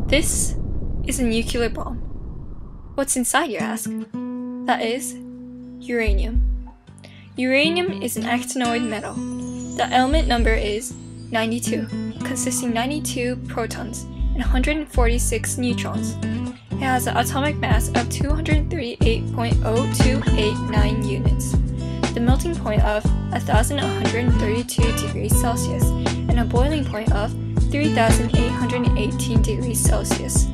This is a nuclear bomb. What's inside, you ask? That is uranium. Uranium is an actinoid metal. The element number is 92, consisting 92 protons and 146 neutrons. It has an atomic mass of 238.0289 units, the melting point of 1132 degrees Celsius, and a boiling point of 3,818 degrees Celsius.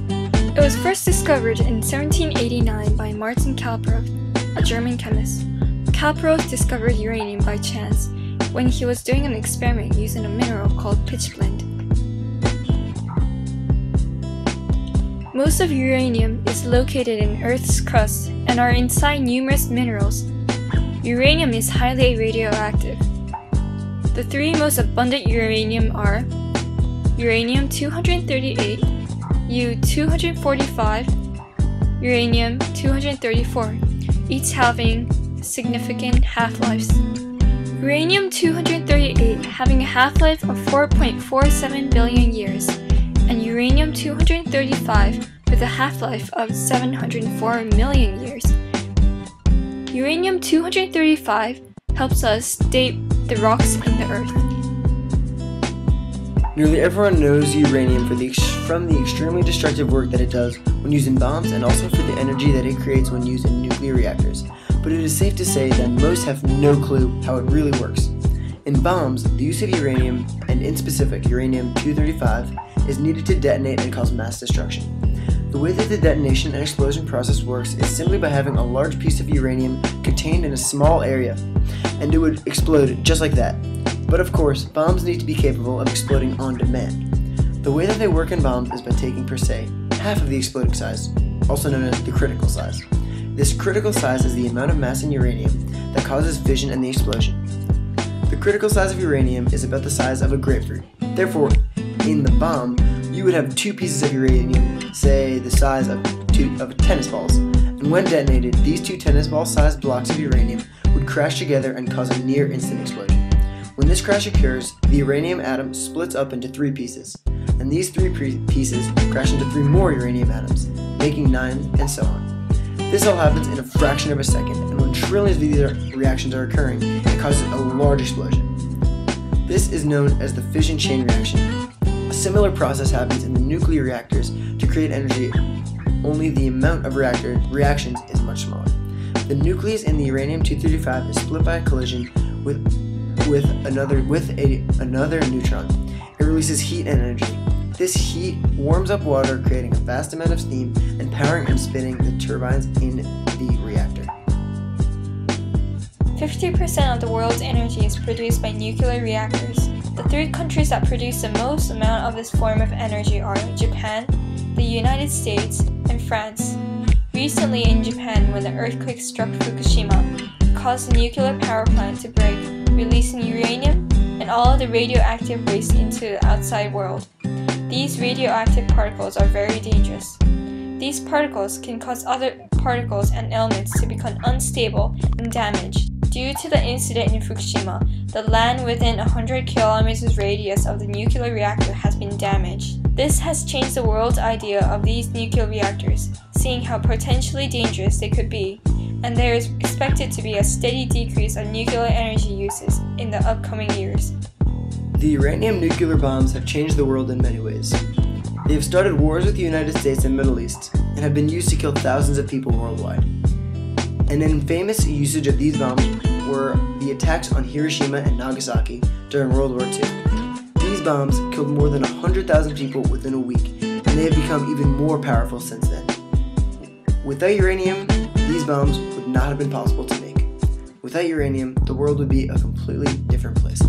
It was first discovered in 1789 by Martin Klaproth, a German chemist. Klaproth discovered uranium by chance when he was doing an experiment using a mineral called pitchblende. Most of uranium is located in Earth's crust and are inside numerous minerals. Uranium is highly radioactive. The three most abundant uranium are uranium-238, U-245, uranium-234, each having significant half-lives. Uranium-238 having a half-life of 4.47 billion years, and uranium-235 with a half-life of 704 million years. Uranium-235 helps us date the rocks in the Earth. Nearly everyone knows uranium from the extremely destructive work that it does when used in bombs and also for the energy that it creates when used in nuclear reactors. But it is safe to say that most have no clue how it really works. In bombs, the use of uranium, and in specific uranium-235, is needed to detonate and cause mass destruction. The way that the detonation and explosion process works is simply by having a large piece of uranium contained in a small area, and it would explode just like that. But of course, bombs need to be capable of exploding on demand. The way that they work in bombs is by taking, per se, half of the exploding size, also known as the critical size. This critical size is the amount of mass in uranium that causes fission and the explosion. The critical size of uranium is about the size of a grapefruit. Therefore, in the bomb, you would have two pieces of uranium, say the size of tennis balls, and when detonated, these two tennis ball-sized blocks of uranium would crash together and cause a near-instant explosion. When this crash occurs, the uranium atom splits up into three pieces, and these three pieces crash into three more uranium atoms, making 9, and so on. This all happens in a fraction of a second, and when trillions of these reactions are occurring, it causes a large explosion. This is known as the fission chain reaction. A similar process happens in the nuclear reactors to create energy, only the amount of reactions is much smaller. The nucleus in the uranium-235 is split by a collision with another neutron. It releases heat and energy. This heat warms up water, creating a vast amount of steam and powering and spinning the turbines in the reactor. 50% of the world's energy is produced by nuclear reactors. The three countries that produce the most amount of this form of energy are Japan, the United States, and France. Recently in Japan, when the earthquake struck Fukushima, it caused the nuclear power plant to break, releasing uranium and all of the radioactive waste into the outside world. These radioactive particles are very dangerous. These particles can cause other particles and elements to become unstable and damaged. Due to the incident in Fukushima, the land within 100 kilometers radius of the nuclear reactor has been damaged. This has changed the world's idea of these nuclear reactors, seeing how potentially dangerous they could be, and there is expected to be a steady decrease of nuclear energy uses in the upcoming years. The uranium nuclear bombs have changed the world in many ways. They have started wars with the United States and Middle East, and have been used to kill thousands of people worldwide. An infamous usage of these bombs were the attacks on Hiroshima and Nagasaki during World War II. These bombs killed more than 100,000 people within a week, and they have become even more powerful since then. Without uranium, these bombs would not have been possible to make. Without uranium, the world would be a completely different place.